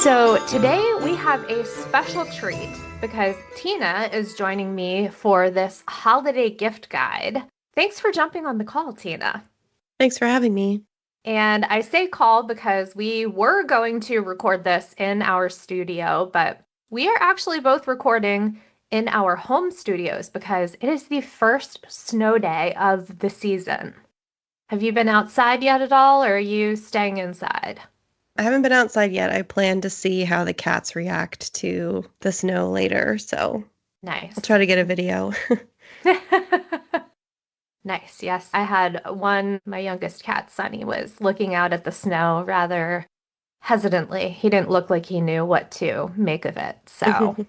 So today we have a special treat because Tina is joining me for this holiday gift guide. Thanks for jumping on the call, Tina. Thanks for having me. And I say call because we were going to record this in our studio, but we are actually both recording in our home studios because it is the first snow day of the season. Have you been outside yet at all, or are you staying inside? I haven't been outside yet. I plan to see how the cats react to the snow later, so I'll Nice. try to get a video. Nice. Yes. I had one, my youngest cat, Sunny, was looking out at the snow rather hesitantly. He didn't look like he knew what to make of it. So,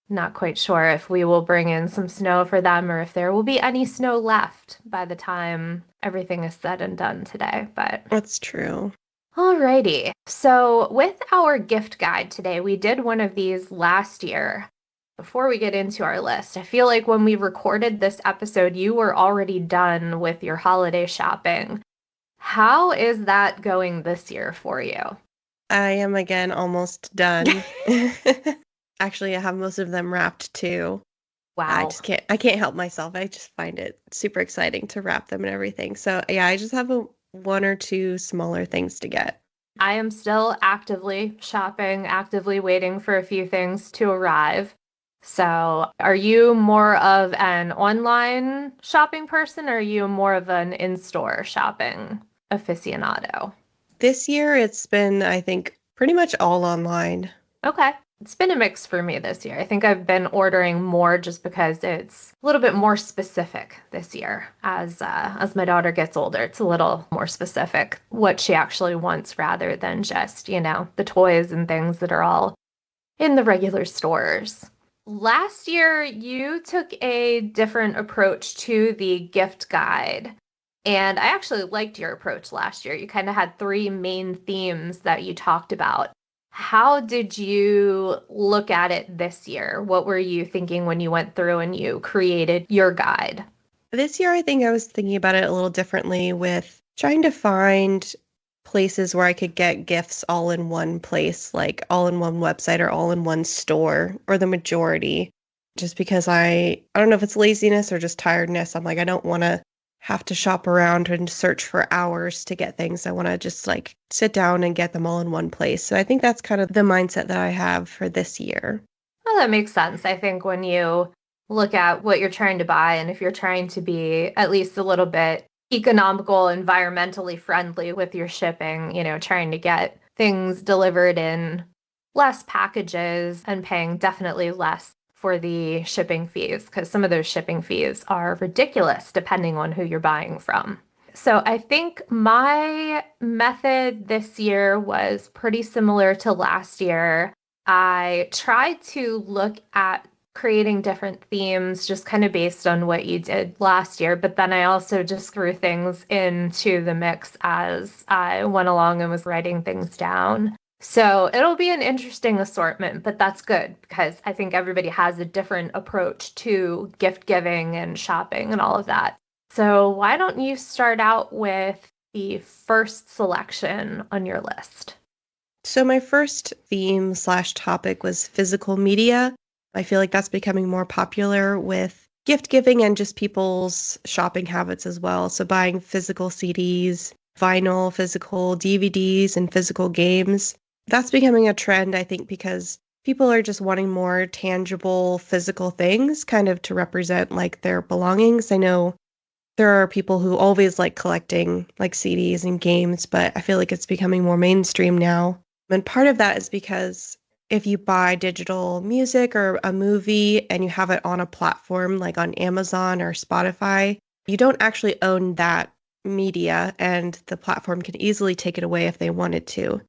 not quite sure if we will bring in some snow for them or if there will be any snow left by the time everything is said and done today. But That's true. alrighty. So, with our gift guide today, we did one of these last year. Before we get into our list, I feel like when we recorded this episode, you were already done with your holiday shopping. How is that going this year for you? I am again almost done. Actually, I have most of them wrapped too. Wow. I can't help myself. I just find it super exciting to wrap them and everything. So, yeah, I just have one or two smaller things to get. I am still actively shopping, actively waiting for a few things to arrive. So, are you more of an online shopping person or are you more of an in-store shopping aficionado? This year, it's been, I think, pretty much all online. Okay. It's been a mix for me this year. I think I've been ordering more just because it's a little bit more specific this year. As my daughter gets older, it's a little more specific what she actually wants rather than just, the toys and things that are all in the regular stores. Last year, you took a different approach to the gift guide. And I actually liked your approach last year. You kind of had three main themes that you talked about. How did you look at it this year? What were you thinking when you went through and you created your guide? This year, I think I was thinking about it a little differently with trying to find places where I could get gifts all in one place, like all in one website or all in one store, or the majority. Just because I don't know if it's laziness or just tiredness. I'm like, I don't want to have to shop around and search for hours to get things. I want to just like sit down and get them all in one place. So I think that's kind of the mindset that I have for this year. Well, that makes sense. I think when you look at what you're trying to buy, and if you're trying to be at least a little bit economical, environmentally friendly with your shipping, trying to get things delivered in less packages and paying definitely less for the shipping fees, because some of those shipping fees are ridiculous depending on who you're buying from. So I think my method this year was pretty similar to last year. I tried to look at creating different themes just kind of based on what you did last year, but then I also just threw things into the mix as I went along and was writing things down. So it'll be an interesting assortment, but that's good because I think everybody has a different approach to gift giving and shopping and all of that. So why don't you start out with the first selection on your list? So my first theme slash topic was physical media. I feel like that's becoming more popular with gift giving and just people's shopping habits as well. So buying physical CDs, vinyl, physical DVDs, and physical games. That's becoming a trend, I think, because people are just wanting more tangible physical things kind of to represent like their belongings. I know there are people who always like collecting like CDs and games, but I feel like it's becoming more mainstream now. And part of that is because if you buy digital music or a movie and you have it on a platform like on Amazon or Spotify, you don't actually own that media and the platform can easily take it away if they wanted to.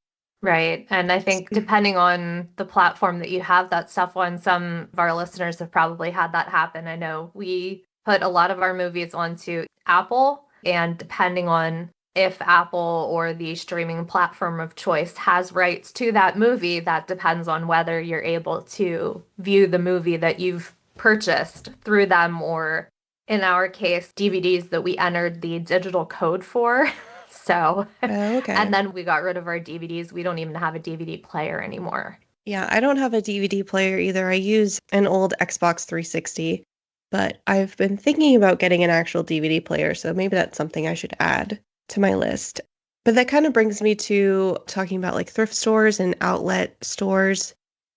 Right. And I think depending on the platform that you have that stuff on, some of our listeners have probably had that happen. I know we put a lot of our movies onto Apple, and depending on if Apple or the streaming platform of choice has rights to that movie, that depends on whether you're able to view the movie that you've purchased through them, or in our case, DVDs that we entered the digital code for So, Oh, and okay. then we got rid of our DVDs. We don't even have a DVD player anymore. Yeah, I don't have a DVD player either. I use an old Xbox 360, but I've been thinking about getting an actual DVD player, so maybe that's something I should add to my list. But that kind of brings me to talking about like thrift stores and outlet stores.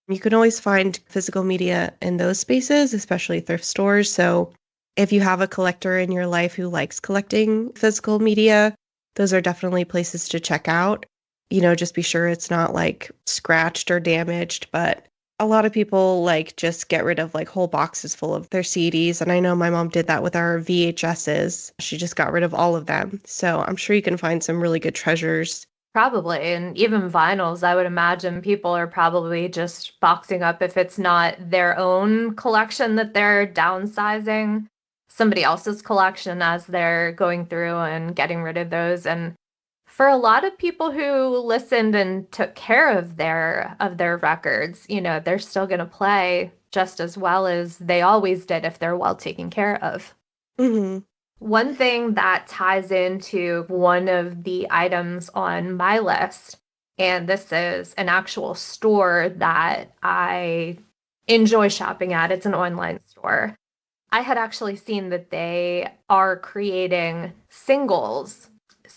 You can always find physical media in those spaces, especially thrift stores. So if you have a collector in your life who likes collecting physical media, those are definitely places to check out. Just be sure it's not like scratched or damaged, but a lot of people like just get rid of like whole boxes full of their CDs. And I know my mom did that with our VHSs. She just got rid of all of them. So I'm sure you can find some really good treasures. Probably. And even vinyls, I would imagine people are probably just boxing up if it's not their own collection that they're downsizing, somebody else's collection as they're going through and getting rid of those. And for a lot of people who listened and took care of their records, they're still going to play just as well as they always did if they're well taken care of. Hmm. One thing that ties into one of the items on my list, and this is an actual store that I enjoy shopping at, it's an online store. I had actually seen that they are creating single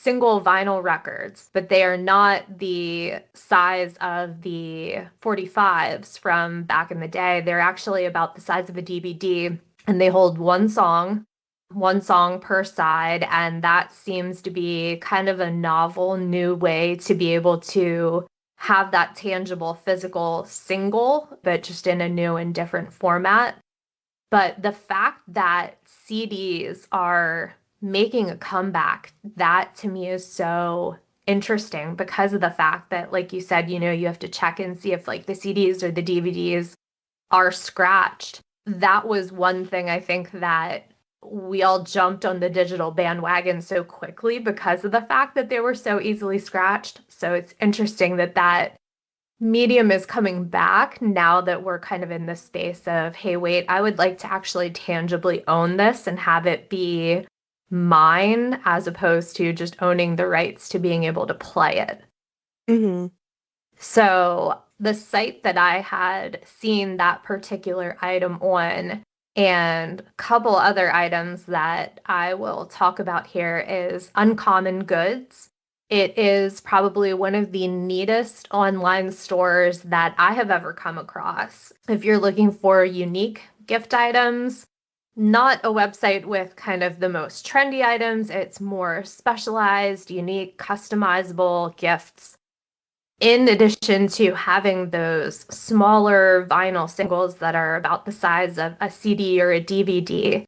vinyl records, but they are not the size of the 45s from back in the day. They're actually about the size of a DVD, and they hold one song per side. And that seems to be kind of a novel new way to be able to have that tangible physical single, but just in a new and different format. But the fact that CDs are making a comeback, that to me is so interesting because of the fact that, like you said, you have to check and see if like the CDs or the DVDs are scratched. That was one thing I think that we all jumped on the digital bandwagon so quickly because of the fact that they were so easily scratched. So it's interesting that medium is coming back now that we're kind of in this space of, hey, wait, I would like to actually tangibly own this and have it be mine as opposed to just owning the rights to being able to play it. Hmm. So the site that I had seen that particular item on and a couple other items that I will talk about here is Uncommon Goods. It is probably one of the neatest online stores that I have ever come across. If you're looking for unique gift items, not a website with kind of the most trendy items, it's more specialized, unique, customizable gifts in addition to having those smaller vinyl singles that are about the size of a CD or a DVD,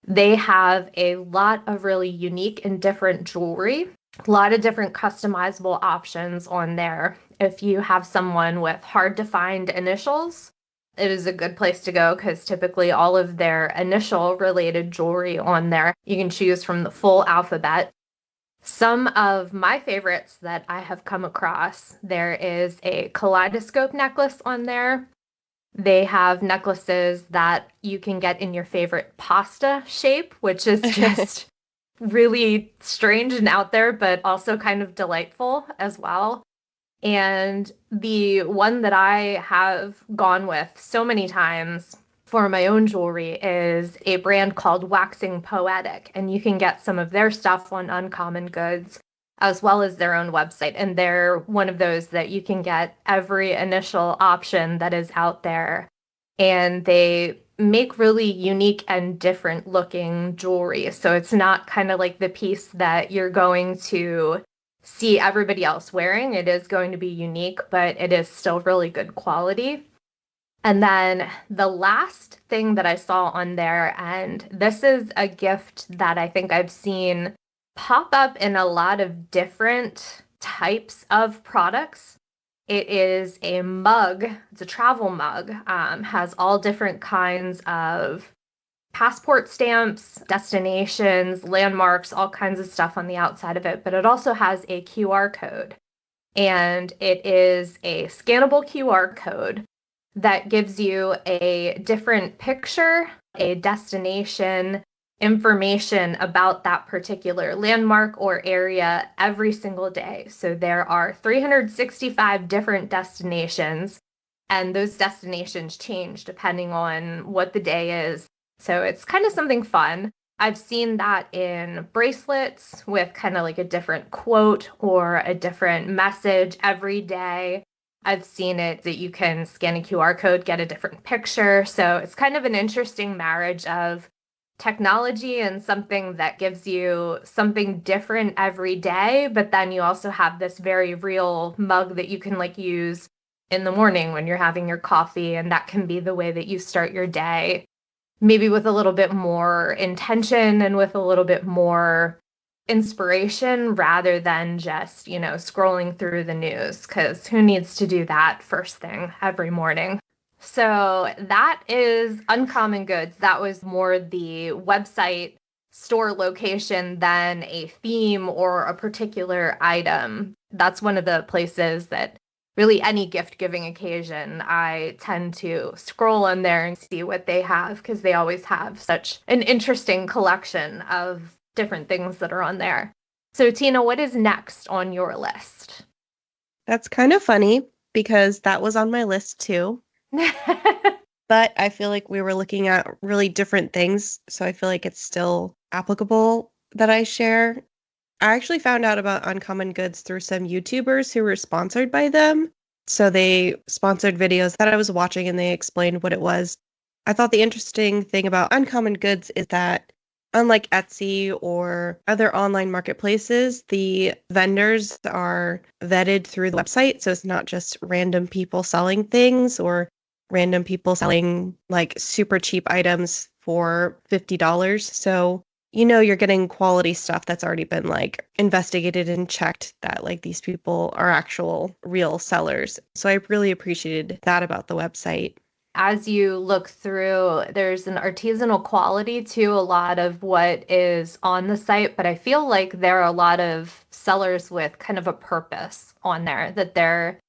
they have a lot of really unique and different jewelry, a lot of different customizable options on there. If you have someone with hard to find initials, it is a good place to go because typically all of their initial related jewelry on there, you can choose from the full alphabet. Some of my favorites that I have come across, there is a kaleidoscope necklace on there. They have necklaces that you can get in your favorite pasta shape, which is just really strange and out there, but also kind of delightful as well. And the one that I have gone with so many times for my own jewelry is a brand called Waxing Poetic. And you can get some of their stuff on Uncommon Goods as well as their own website. And they're one of those that you can get every initial option that is out there. And they make really unique and different looking jewelry. So it's not kind of like the piece that you're going to see everybody else wearing. It is going to be unique, but it is still really good quality. And then the last thing that I saw on there, and this is a gift that I think I've seen pop up in a lot of different types of products. It is a mug. It's a travel mug. Has all different kinds of passport stamps, destinations, landmarks, all kinds of stuff on the outside of it. But it also has a QR code. And it is a scannable QR code that gives you a different picture, a destination, information about that particular landmark or area every single day. So there are 365 different destinations, and those destinations change depending on what the day is. So it's kind of something fun. I've seen that in bracelets with kind of like a different quote or a different message every day. I've seen it that you can scan a QR code, get a different picture. So it's kind of an interesting marriage of technology and something that gives you something different every day, but then you also have this very real mug that you can like use in the morning when you're having your coffee, and that can be the way that you start your day, maybe with a little bit more intention and with a little bit more inspiration rather than just, scrolling through the news, because who needs to do that first thing every morning? So that is Uncommon Goods. That was more the website store location than a theme or a particular item. That's one of the places that really any gift giving occasion, I tend to scroll in there and see what they have, because they always have such an interesting collection of different things that are on there. So, Tina, what is next on your list? That's kind of funny because that was on my list too. But I feel like we were looking at really different things. So I feel like it's still applicable that I share. I actually found out about Uncommon Goods through some YouTubers who were sponsored by them. So they sponsored videos that I was watching and they explained what it was. I thought the interesting thing about Uncommon Goods is that unlike Etsy or other online marketplaces, the vendors are vetted through the website. So it's not just random people selling things or random people selling like super cheap items for $50. So you're getting quality stuff that's already been like investigated and checked, that like these people are actual real sellers. So I really appreciated that about the website. As you look through, there's an artisanal quality to a lot of what is on the site, but I feel like there are a lot of sellers with kind of a purpose on there, that they're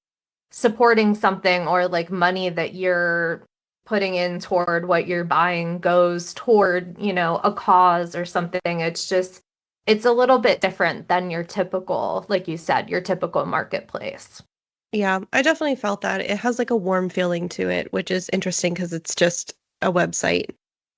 supporting something, or like money that you're putting in toward what you're buying goes toward, a cause or something. It's a little bit different than your typical, like you said, your typical marketplace. Yeah, I definitely felt that. It has like a warm feeling to it, which is interesting because it's just a website.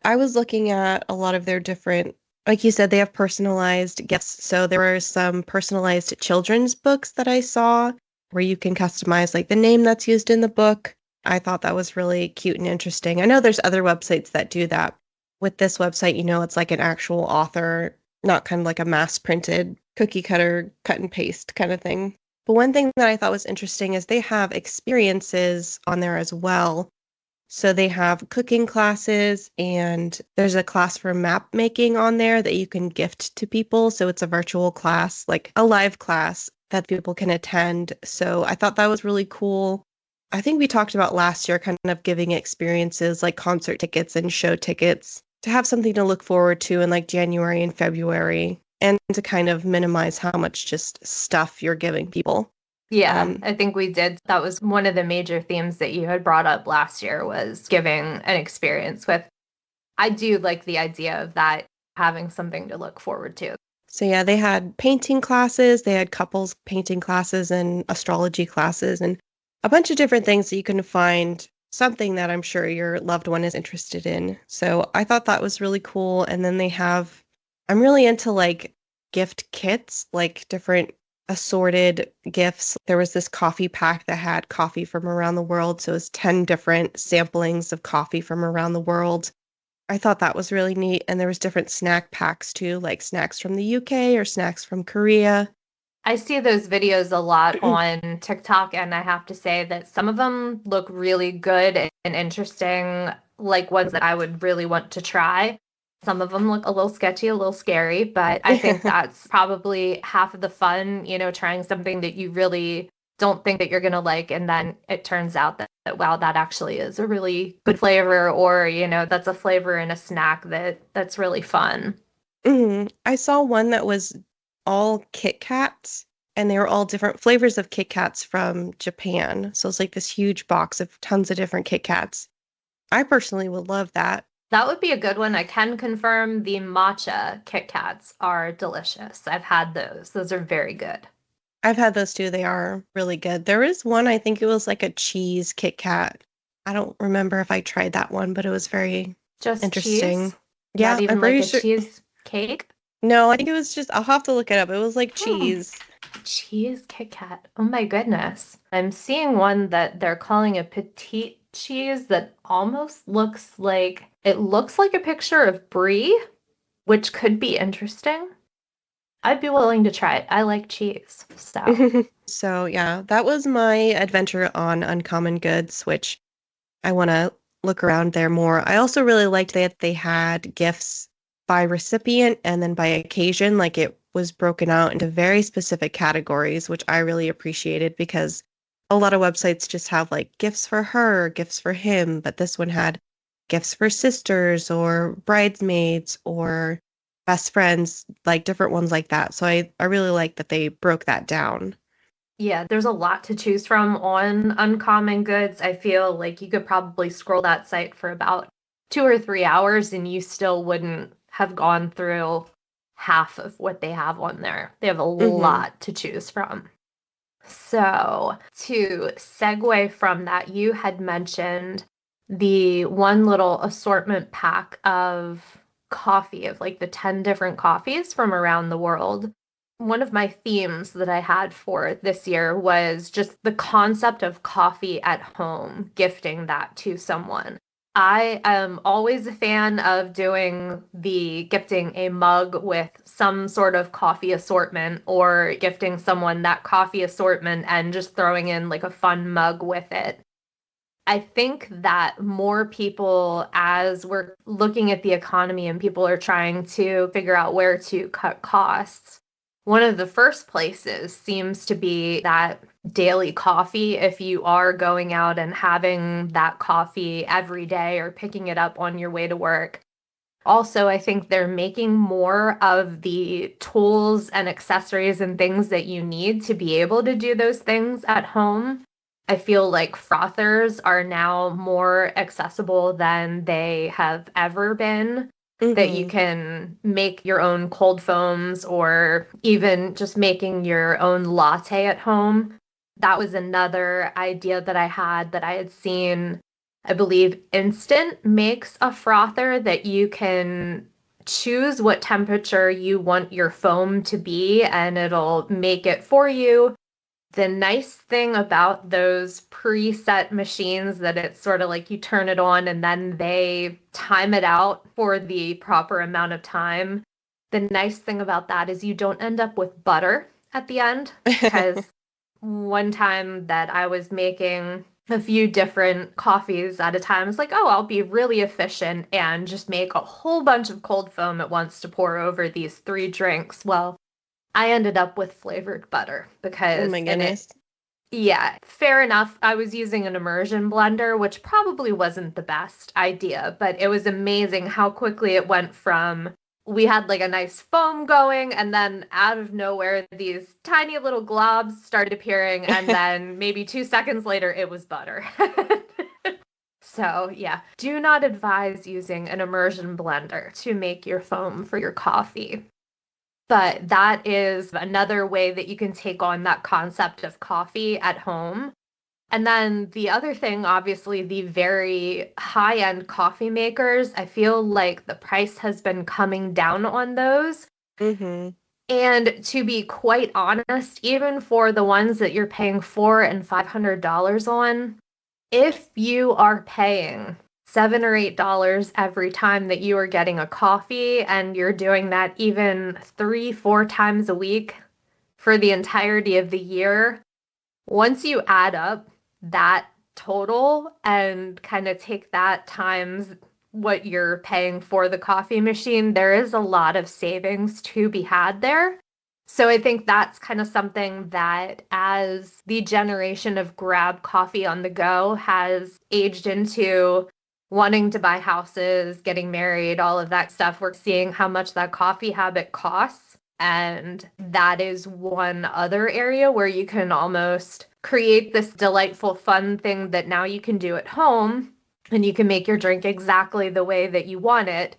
I was looking at a lot of their different, like you said, they have personalized gifts. So there were some personalized children's books that I saw where you can customize like the name that's used in the book. I thought that was really cute and interesting. I know there's other websites that do that. With this website, it's like an actual author, not kind of like a mass printed cookie cutter, cut and paste kind of thing. But one thing that I thought was interesting is they have experiences on there as well. So they have cooking classes, and there's a class for map making on there that you can gift to people. So it's a virtual class, like a live class that people can attend. So I thought that was really cool. I think we talked about last year kind of giving experiences like concert tickets and show tickets to have something to look forward to in like January and February, and to kind of minimize how much just stuff you're giving people. Yeah, I think we did. That was one of the major themes that you had brought up last year, was giving an experience with. I do like the idea of that, having something to look forward to. So yeah, they had painting classes, they had couples painting classes and astrology classes and a bunch of different things that you can find something that I'm sure your loved one is interested in. So I thought that was really cool. And then I'm really into like gift kits, like different assorted gifts. There was this coffee pack that had coffee from around the world. So it was 10 different samplings of coffee from around the world. I thought that was really neat. And there was different snack packs too, like snacks from the UK or snacks from Korea. I see those videos a lot on TikTok, and I have to say that some of them look really good and interesting, like ones that I would really want to try. Some of them look a little sketchy, a little scary, but I think that's probably half of the fun, trying something that you really don't think that you're going to like, and then it turns out that, wow, that actually is a really good flavor, or, that's a flavor in a snack that's really fun. I saw one that was all Kit Kats, and they were all different flavors of Kit Kats from Japan. So it's like this huge box of tons of different Kit Kats. I personally would love that. That would be a good one. I can confirm the matcha Kit Kats are delicious. I've had those. Those are very good. I've had those too. They are really good. There is one, I think it was like a cheese Kit Kat. I don't remember if I tried that one, but it was very Just interesting. cheese? Not Yeah, I'm even like pretty a sure. cheese cake? No, I think it was just, I'll have to look it up. It was like Hmm. cheese. Cheese Kit Kat. Oh my goodness. I'm seeing one that they're calling a petite cheese that almost looks like a picture of brie, which could be interesting. I'd be willing to try it. I like cheese. So, So, yeah, that was my adventure on Uncommon Goods, which I want to look around there more. I also really liked that they had gifts by recipient and then by occasion. Like it was broken out into very specific categories, which I really appreciated because a lot of websites just have like gifts for her, gifts for him, but this one had gifts for sisters or bridesmaids or best friends, like different ones like that. So I really like that they broke that down. yeah, there's a lot to choose from on Uncommon Goods. I feel like you could probably scroll that site for about 2 or 3 hours and you still wouldn't have gone through half of what they have on there. They have a Hmm. lot to choose from. So, to segue from that, you had mentioned the one little assortment pack of coffee, of like the 10 different coffees from around the world. One of my themes that I had for this year was just the concept of coffee at home, gifting that to someone. I am always a fan of doing the gifting a mug with some sort of coffee assortment or gifting someone that coffee assortment and just throwing in like a fun mug with it. I think that more people, as we're looking at the economy and people are trying to figure out where to cut costs, one of the first places seems to be that daily coffee. If you are going out and having that coffee every day or picking it up on your way to work, also, I think they're making more of the tools and accessories and things that you need to be able to do those things at home. I feel like frothers are now more accessible than they have ever been, that you Hmm. can make your own cold foams or even just making your own latte at home. That was another idea that I had that I had seen. I believe Instant makes a frother that you can choose what temperature you want your foam to be, and it'll make it for you. The nice thing about those preset machines that it's sort of like you turn it on and then they time it out for the proper amount of time. The nice thing about that is you don't end up with butter at the end, because one time that I was making a few different coffees at a time, it's like, oh, I'll be really efficient and just make a whole bunch of cold foam at once to pour over these three drinks. Well, I ended up with flavored butter Oh because, my and it, goodness. yeah, fair enough. I was using an immersion blender, which probably wasn't the best idea, but it was amazing how quickly it went from we had like a nice foam going, and then out of nowhere, these tiny little globs started appearing, and then maybe 2 seconds later, it was butter. So, yeah, do not advise using an immersion blender to make your foam for your coffee. But that is another way that you can take on that concept of coffee at home. And then the other thing, obviously, the very high end coffee makers, I feel like the price has been coming down on those. Hmm. And to be quite honest, even for the ones that you're paying $400 and $500 on, if you are paying $7 or $8 every time that you are getting a coffee and you're doing that even 3, 4 times a week for the entirety of the year, once you add up that total and kind of take that times what you're paying for the coffee machine, there is a lot of savings to be had there. So I think that's kind of something that as the generation of grab coffee on the go has aged into wanting to buy houses, getting married, all of that stuff, we're seeing how much that coffee habit costs. And that is one other area where you can almost create this delightful, fun thing that now you can do at home and you can make your drink exactly the way that you want it.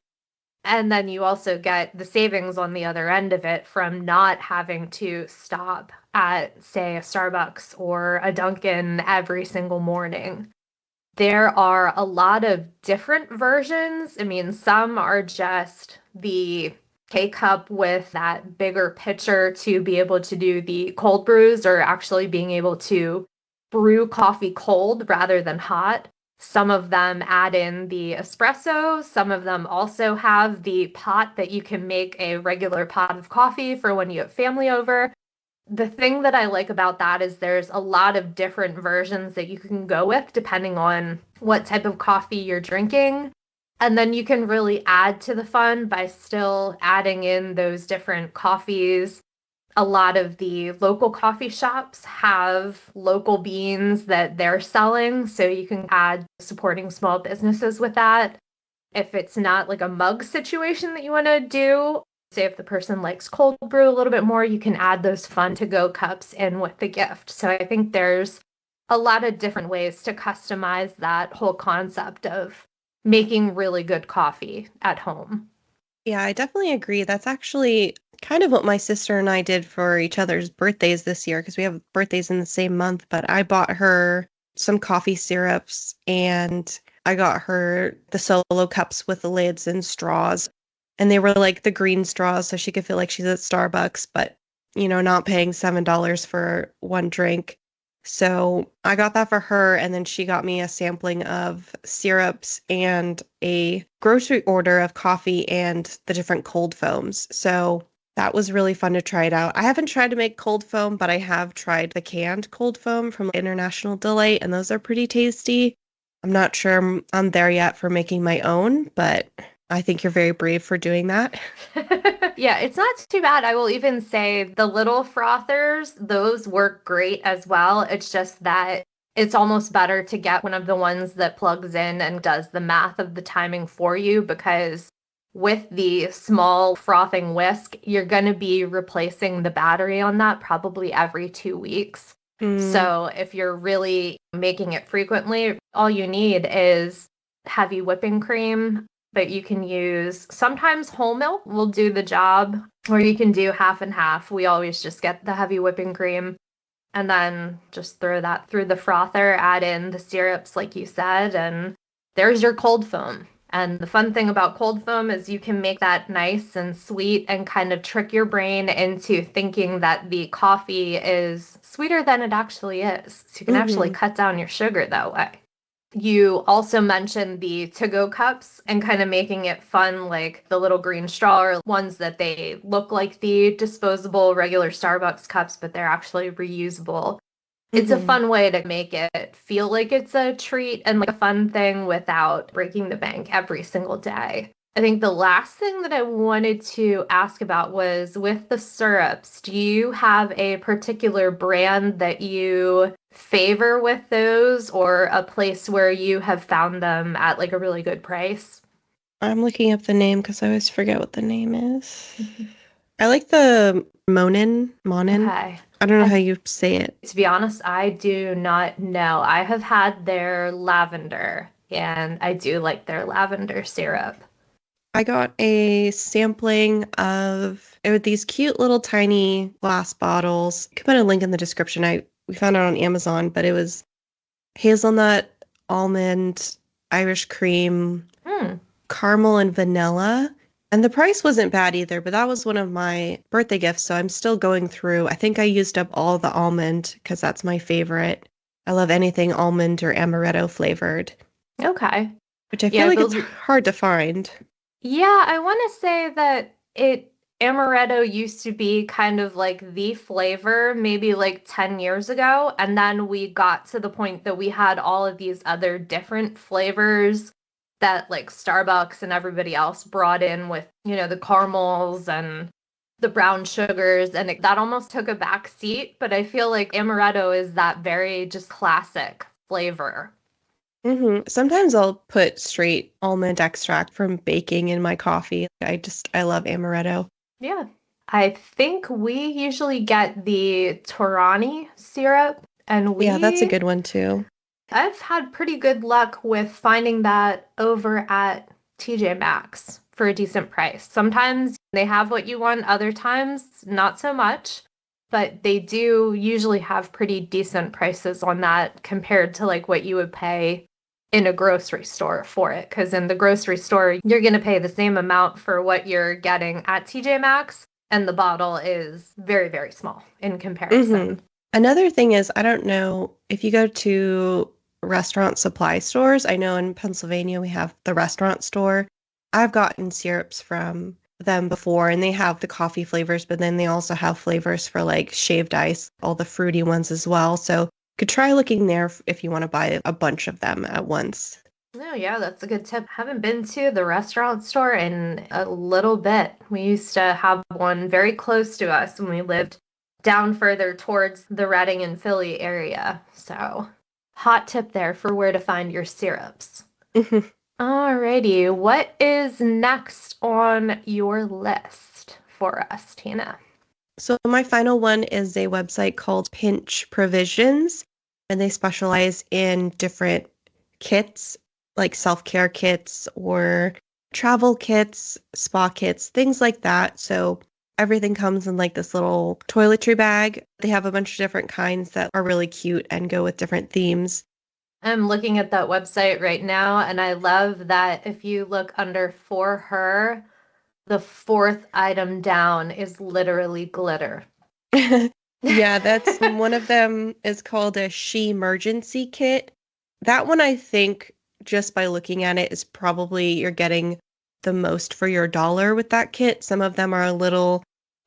And then you also get the savings on the other end of it from not having to stop at, say, a Starbucks or a Dunkin' every single morning. There are a lot of different versions. I mean, some are just the K-cup with that bigger pitcher to be able to do the cold brews, or actually being able to brew coffee cold rather than hot. Some of them add in the espresso. Some of them also have the pot that you can make a regular pot of coffee for when you have family over. The thing that I like about that is there's a lot of different versions that you can go with depending on what type of coffee you're drinking. And then you can really add to the fun by still adding in those different coffees. A lot of the local coffee shops have local beans that they're selling, so you can add supporting small businesses with that. If it's not like a mug situation that you want to do, say if the person likes cold brew a little bit more, you can add those fun to go cups in with the gift. So I think there's a lot of different ways to customize that whole concept of making really good coffee at home. Yeah, I definitely agree. That's actually kind of what my sister and I did for each other's birthdays this year because we have birthdays in the same month. But I bought her some coffee syrups and I got her the solo cups with the lids and straws. And they were like the green straws so she could feel like she's at Starbucks, but, not paying $7 for one drink. So I got that for her, and then she got me a sampling of syrups and a grocery order of coffee and the different cold foams. So that was really fun to try it out. I haven't tried to make cold foam, but I have tried the canned cold foam from International Delight, and those are pretty tasty. I'm not sure I'm there yet for making my own, but I think you're very brave for doing that. Yeah, it's not too bad. I will even say the little frothers, those work great as well. It's just that it's almost better to get one of the ones that plugs in and does the math of the timing for you, because with the small frothing whisk, you're going to be replacing the battery on that probably every 2 weeks. So if you're really making it frequently, all you need is heavy whipping cream, but you can use sometimes whole milk will do the job, or you can do half and half. We always just get the heavy whipping cream and then just throw that through the frother, add in the syrups like you said, and there's your cold foam. And the fun thing about cold foam is you can make that nice and sweet and kind of trick your brain into thinking that the coffee is sweeter than it actually is. So you can actually cut down your sugar that way. You also mentioned the to-go cups and kind of making it fun, like the little green straw or ones that they look like the disposable regular Starbucks cups, but they're actually reusable. It's a fun way to make it feel like it's a treat and like a fun thing without breaking the bank every single day. I think the last thing that I wanted to ask about was with the syrups. Do you have a particular brand that you favor with those, or a place where you have found them at like a really good price? I'm looking up the name because I always forget what the name is. I like the Monin. Okay. I don't know how you say it. To be honest, I do not know. I have had their lavender, and I do like their lavender syrup. I got a sampling of it with these cute little tiny glass bottles. I could put a link in the description. We found it on Amazon, but it was hazelnut, almond, Irish cream, caramel, and vanilla. And the price wasn't bad either, but that was one of my birthday gifts, so I'm still going through. I think I used up all the almond because that's my favorite. I love anything almond or amaretto flavored. Okay. Which I feel like it's hard to find. Yeah, I want to say that amaretto used to be kind of like the flavor maybe like 10 years ago, and then we got to the point that we had all of these other different flavors that like Starbucks and everybody else brought in with, the caramels and the brown sugars, and that almost took a back seat, but I feel like amaretto is that very just classic flavor. Sometimes I'll put straight almond extract from baking in my coffee. I love amaretto. Yeah. I think we usually get the Torani syrup, and Yeah, that's a good one too. I've had pretty good luck with finding that over at TJ Maxx for a decent price. Sometimes they have what you want, other times not so much, but they do usually have pretty decent prices on that compared to like what you would pay in a grocery store for it. Because in the grocery store, you're going to pay the same amount for what you're getting at TJ Maxx, and the bottle is very, very small in comparison. Another thing is, I don't know if you go to restaurant supply stores. I know in Pennsylvania we have the restaurant store. I've gotten syrups from them before, and they have the coffee flavors, but then they also have flavors for like shaved ice, all the fruity ones as well. So could try looking there if you want to buy a bunch of them at once. Oh, yeah, that's a good tip. Haven't been to the restaurant store in a little bit. We used to have one very close to us when we lived down further towards the Reading and Philly area. So, hot tip there for where to find your syrups. Alrighty, what is next on your list for us, Tina? So my final one is a website called Pinch Provisions, and they specialize in different kits, like self-care kits or travel kits, spa kits, things like that. So everything comes in like this little toiletry bag. They have a bunch of different kinds that are really cute and go with different themes. I'm looking at that website right now, and I love that if you look under For Her, the fourth item down is literally glitter. Yeah, that's one of them is called a She Emergency Kit. That one, I think, just by looking at it, is probably you're getting the most for your dollar with that kit. Some of them are a little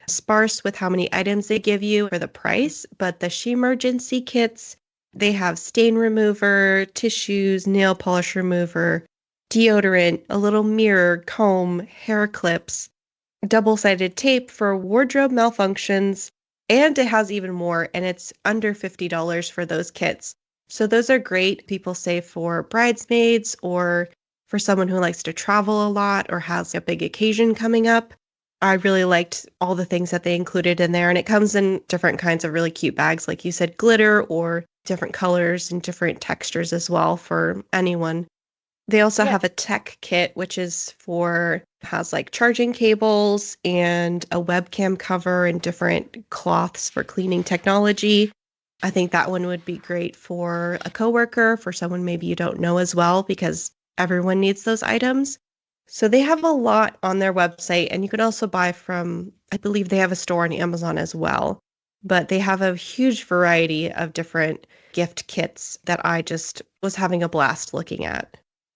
sparse with how many items they give you for the price, but the She Emergency Kits, they have stain remover, tissues, nail polish remover, deodorant, a little mirror, comb, hair clips, double-sided tape for wardrobe malfunctions, and it has even more, and it's under $50 for those kits. So those are great, people say, for bridesmaids or for someone who likes to travel a lot or has a big occasion coming up. I really liked all the things that they included in there, and it comes in different kinds of really cute bags, like you said, glitter or different colors and different textures as well for anyone. They also have a tech kit, which has like charging cables and a webcam cover and different cloths for cleaning technology. I think that one would be great for a coworker, for someone maybe you don't know as well, because everyone needs those items. So they have a lot on their website, and you can also buy from, I believe they have a store on Amazon as well. But they have a huge variety of different gift kits that I just was having a blast looking at.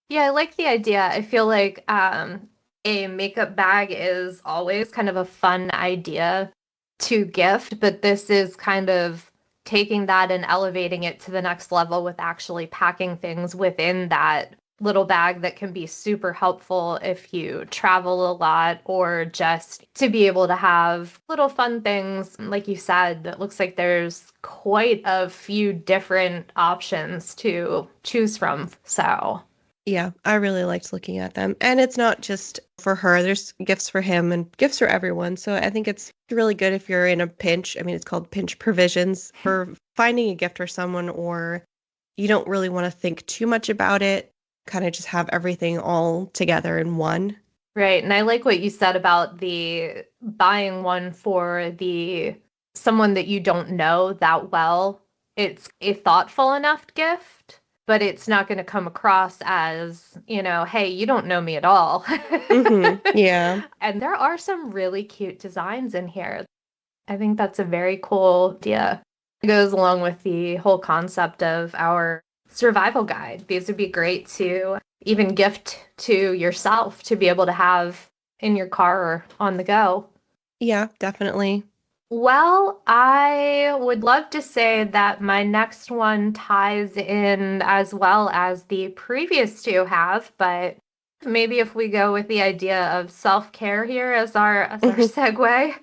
Yeah, I like the idea. I feel like a makeup bag is always kind of a fun idea to gift, but this is kind of taking that and elevating it to the next level with actually packing things within that little bag that can be super helpful if you travel a lot or just to be able to have little fun things. Like you said, it looks like there's quite a few different options to choose from. So yeah, I really liked looking at them. And it's not just for her, there's gifts for him and gifts for everyone. So I think it's really good if you're in a pinch. I mean, it's called Pinch Provisions for finding a gift for someone, or you don't really want to think too much about it, kind of just have everything all together in one. Right. And I like what you said about the buying one for the someone that you don't know that well. It's a thoughtful enough gift, but it's not going to come across as, hey, you don't know me at all. Yeah. And there are some really cute designs in here. I think that's a very cool idea. It goes along with the whole concept of our survival guide. These would be great to even gift to yourself to be able to have in your car or on the go. Yeah, definitely. Well, I would love to say that my next one ties in as well as the previous two have, but maybe if we go with the idea of self-care here as our segue,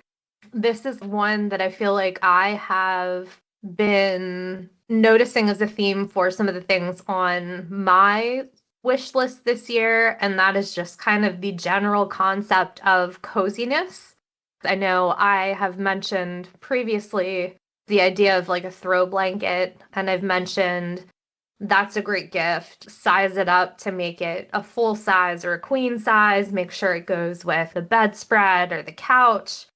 this is one that I feel like I have been noticing as a theme for some of the things on my wish list this year, and that is just kind of the general concept of coziness. I know I have mentioned previously the idea of like a throw blanket, and I've mentioned that's a great gift. Size it up to make it a full size or a queen size. Make sure it goes with the bedspread or the couch.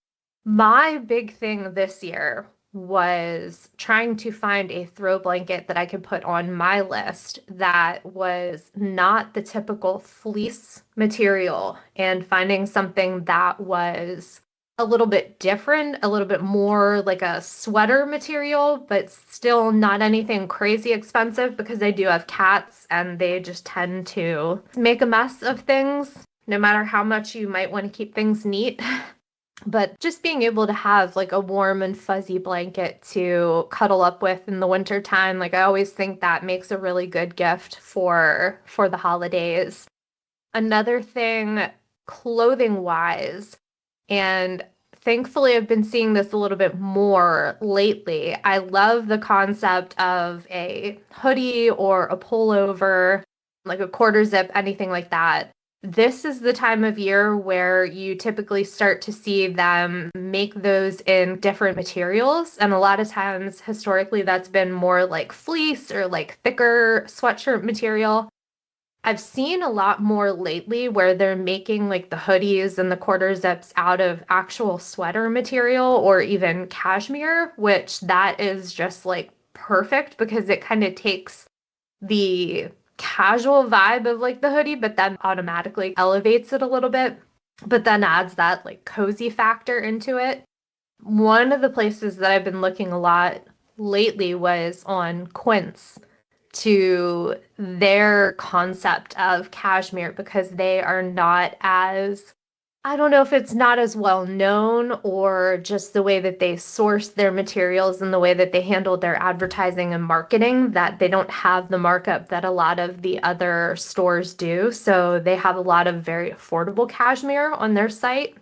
My big thing this year was trying to find a throw blanket that I could put on my list that was not the typical fleece material, and finding something that was a little bit different, a little bit more like a sweater material, but still not anything crazy expensive, because I do have cats and they just tend to make a mess of things, no matter how much you might want to keep things neat. But just being able to have like a warm and fuzzy blanket to cuddle up with in the winter time, like I always think that makes a really good gift for the holidays. Another thing, clothing wise, and thankfully I've been seeing this a little bit more lately. I love the concept of a hoodie or a pullover, like a quarter zip, anything like that. This is the time of year where you typically start to see them make those in different materials. And a lot of times, historically, that's been more like fleece or like thicker sweatshirt material. I've seen a lot more lately where they're making like the hoodies and the quarter zips out of actual sweater material or even cashmere, which that is just like perfect because it kind of takes the casual vibe of like the hoodie, but then automatically elevates it a little bit, but then adds that like cozy factor into it. One of the places that I've been looking a lot lately was on Quince to their concept of cashmere, because they are not as, I don't know if it's not as well known or just the way that they source their materials and the way that they handle their advertising and marketing, that they don't have the markup that a lot of the other stores do. So they have a lot of very affordable cashmere on their site.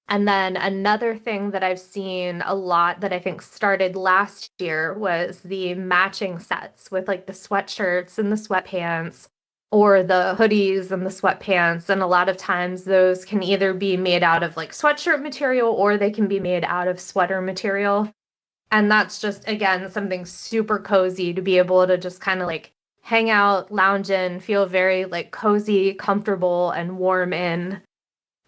And then another thing that I've seen a lot that I think started last year was the matching sets with like the sweatshirts and the sweatpants, or the hoodies and the sweatpants. And a lot of times those can either be made out of like sweatshirt material or they can be made out of sweater material. And that's just, again, something super cozy to be able to just kind of like hang out, lounge in, feel very like cozy, comfortable, and warm in.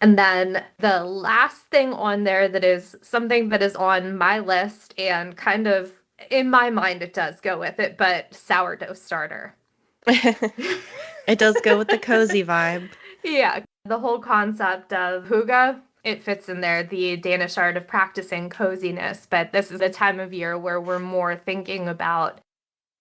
And then the last thing on there that is something that is on my list, and kind of in my mind it does go with it, but sourdough starter. It does go with the cozy vibe. Yeah, the whole concept of hygge, it fits in there, the Danish art of practicing coziness. But this is a time of year where we're more thinking about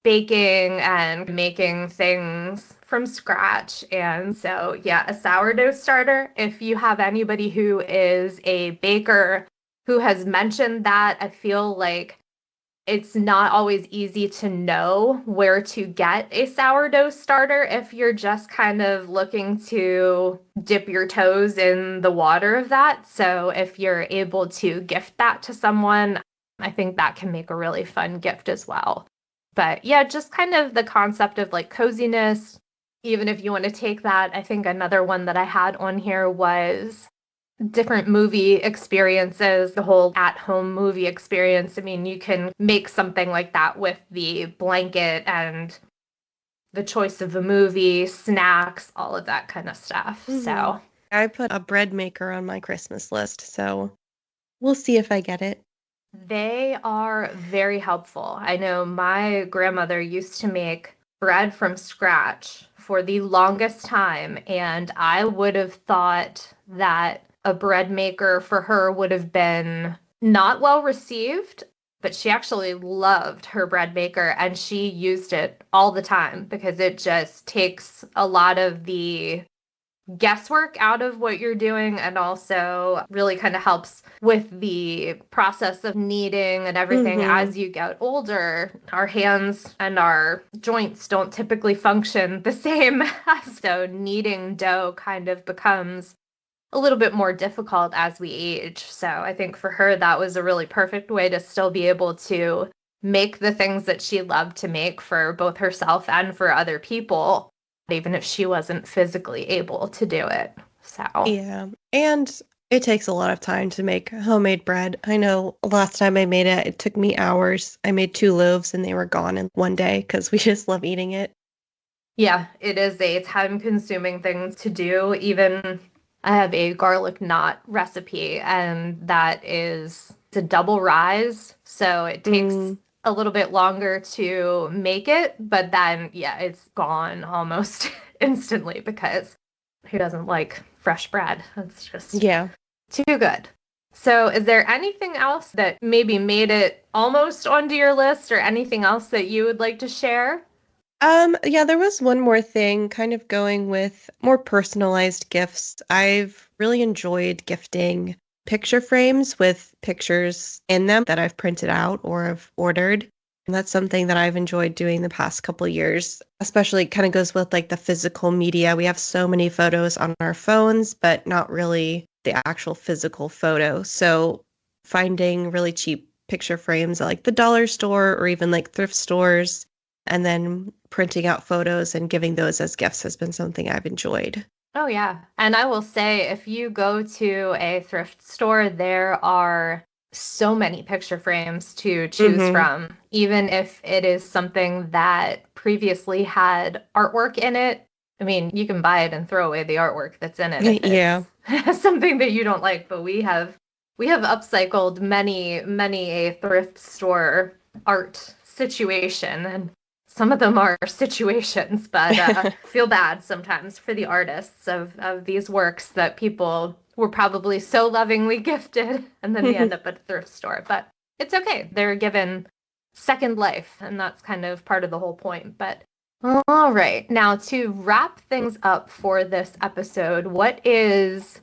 baking and making things from scratch. And so, yeah, a sourdough starter. If you have anybody who is a baker who has mentioned that, I feel like it's not always easy to know where to get a sourdough starter if you're just kind of looking to dip your toes in the water of that. So if you're able to gift that to someone, I think that can make a really fun gift as well. But yeah, just kind of the concept of like coziness, even if you want to take that. I think another one that I had on here was different movie experiences, the whole at-home movie experience. I mean, you can make something like that with the blanket and the choice of the movie, snacks, all of that kind of stuff. Mm-hmm. So I put a bread maker on my Christmas list, so we'll see if I get it. They are very helpful. I know my grandmother used to make bread from scratch for the longest time, and I would have thought that a bread maker for her would have been not well received, but she actually loved her bread maker and she used it all the time because it just takes a lot of the guesswork out of what you're doing, and also really kind of helps with the process of kneading and everything. Mm-hmm. As you get older, our hands and our joints don't typically function the same. So kneading dough kind of becomes a little bit more difficult as we age. So I think for her, that was a really perfect way to still be able to make the things that she loved to make for both herself and for other people, even if she wasn't physically able to do it. So yeah, and it takes a lot of time to make homemade bread. I know last time I made it, it took me hours. I made 2 loaves and they were gone in one day because we just love eating it. Yeah, it is a time-consuming thing to do. Even I have a garlic knot recipe, and that is a double rise. So it takes Mm, a little bit longer to make it, but then, yeah, it's gone almost instantly because who doesn't like fresh bread? It's just yeah. too good. So, is there anything else that maybe made it almost onto your list or anything else that you would like to share? Yeah, there was one more thing, kind of going with more personalized gifts. I've really enjoyed gifting picture frames with pictures in them that I've printed out or have ordered. And that's something that I've enjoyed doing the past couple years, especially kind of goes with like the physical media. We have so many photos on our phones, but not really the actual physical photo. So finding really cheap picture frames at like the dollar store or even like thrift stores and then printing out photos and giving those as gifts has been something I've enjoyed. Oh, yeah. And I will say, if you go to a thrift store, there are so many picture frames to choose Mm-hmm. from, even if it is something that previously had artwork in it. I mean, you can buy it and throw away the artwork that's in it if Yeah. it's something that you don't like, but we have upcycled many a thrift store art situation, and some of them are situations, but feel bad sometimes for the artists of these works that people were probably so lovingly gifted and then they end up at a thrift store. But it's okay. They're given second life, and that's kind of part of the whole point. But all right. Now, to wrap things up for this episode, what is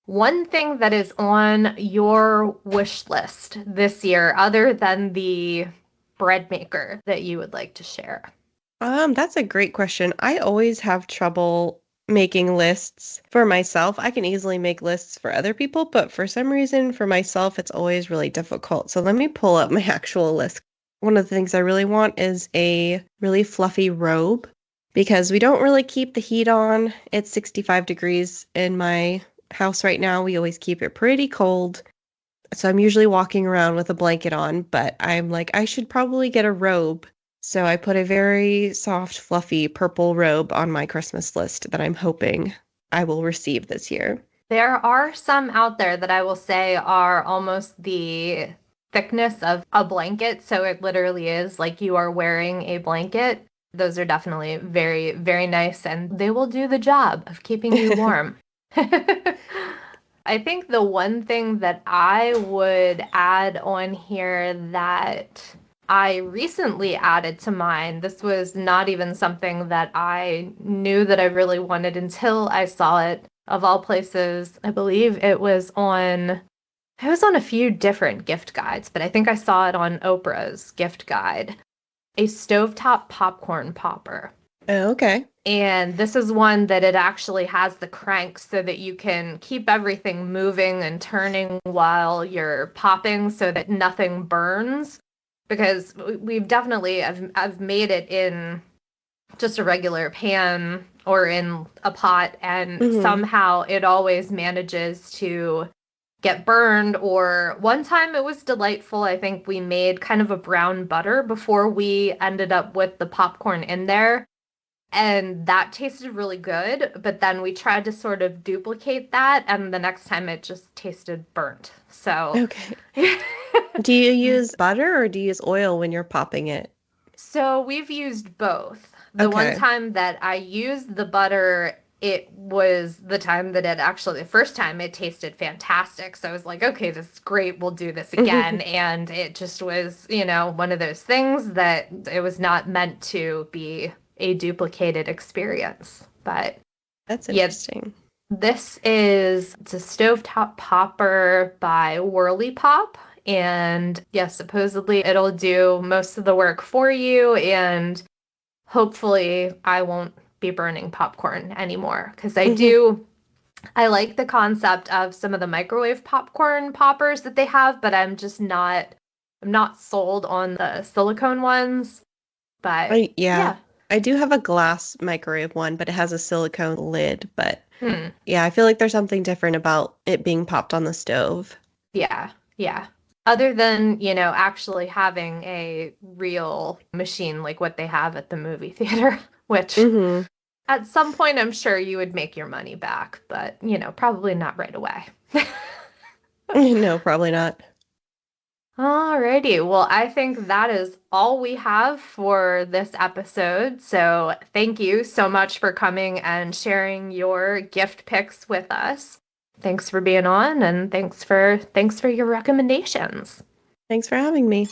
one thing that is on your wish list this year other than the bread maker that you would like to share? That's a great question. I always have trouble making lists for myself. I can easily make lists for other people, but for some reason, for myself, it's always really difficult. So let me pull up my actual list. One of the things I really want is a really fluffy robe because we don't really keep the heat on. It's 65 degrees in my house right now. We always keep it pretty cold. So I'm usually walking around with a blanket on, but I'm like, I should probably get a robe. So I put a very soft, fluffy purple robe on my Christmas list that I'm hoping I will receive this year. There are some out there that I will say are almost the thickness of a blanket. So it literally is like you are wearing a blanket. Those are definitely very, very nice, and they will do the job of keeping you warm. I think the one thing that I would add on here that I recently added to mine, this was not even something that I knew that I really wanted until I saw it, of all places. I believe it was on a few different gift guides, but I think I saw it on Oprah's gift guide. A stovetop popcorn popper. Oh, okay. And this is one that it actually has the crank so that you can keep everything moving and turning while you're popping so that nothing burns. Because we've definitely, I've made it in just a regular pan or in a pot, and Hmm. somehow it always manages to get burned. Or one time it was delightful. I think we made kind of a brown butter before we ended up with the popcorn in there. And that tasted really good, but then we tried to sort of duplicate that, and the next time it just tasted burnt. So, Okay. Do you use butter or do you use oil when you're popping it? so we've used both. The one Okay. time that I used the butter, it was the time that the first time it tasted fantastic. So I was like, okay, this is great. We'll do this again. And it just was, one of those things that it was not meant to be a duplicated experience. But That's yeah, interesting. it's a stovetop popper by Whirly Pop. And yes, supposedly it'll do most of the work for you. And hopefully I won't be burning popcorn anymore. Because I like the concept of some of the microwave popcorn poppers that they have, but I'm not sold on the silicone ones. But Yeah, yeah. I do have a glass microwave one, but it has a silicone lid. But Hmm. yeah, I feel like there's something different about it being popped on the stove. Yeah, yeah. Other than, actually having a real machine like what they have at the movie theater, which Mm-hmm. at some point I'm sure you would make your money back, but, probably not right away. No, probably not. Alrighty. Well, I think that is all we have for this episode. So thank you so much for coming and sharing your gift picks with us. Thanks for being on, and thanks for your recommendations. Thanks for having me.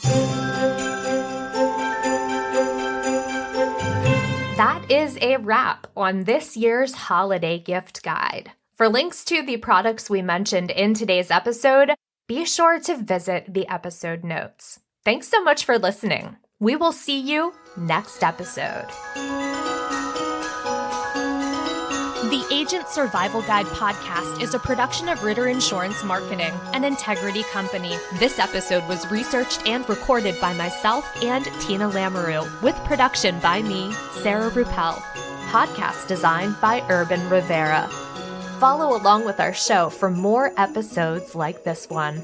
That is a wrap on this year's holiday gift guide. For links to the products we mentioned in today's episode, be sure to visit the episode notes. Thanks so much for listening. We will see you next episode. The Agent Survival Guide podcast is a production of Ritter Insurance Marketing, an integrity company. This episode was researched and recorded by myself and Tina Lamoureux, with production by me, Sarah Ruppel. Podcast design by Urban Rivera. Follow along with our show for more episodes like this one.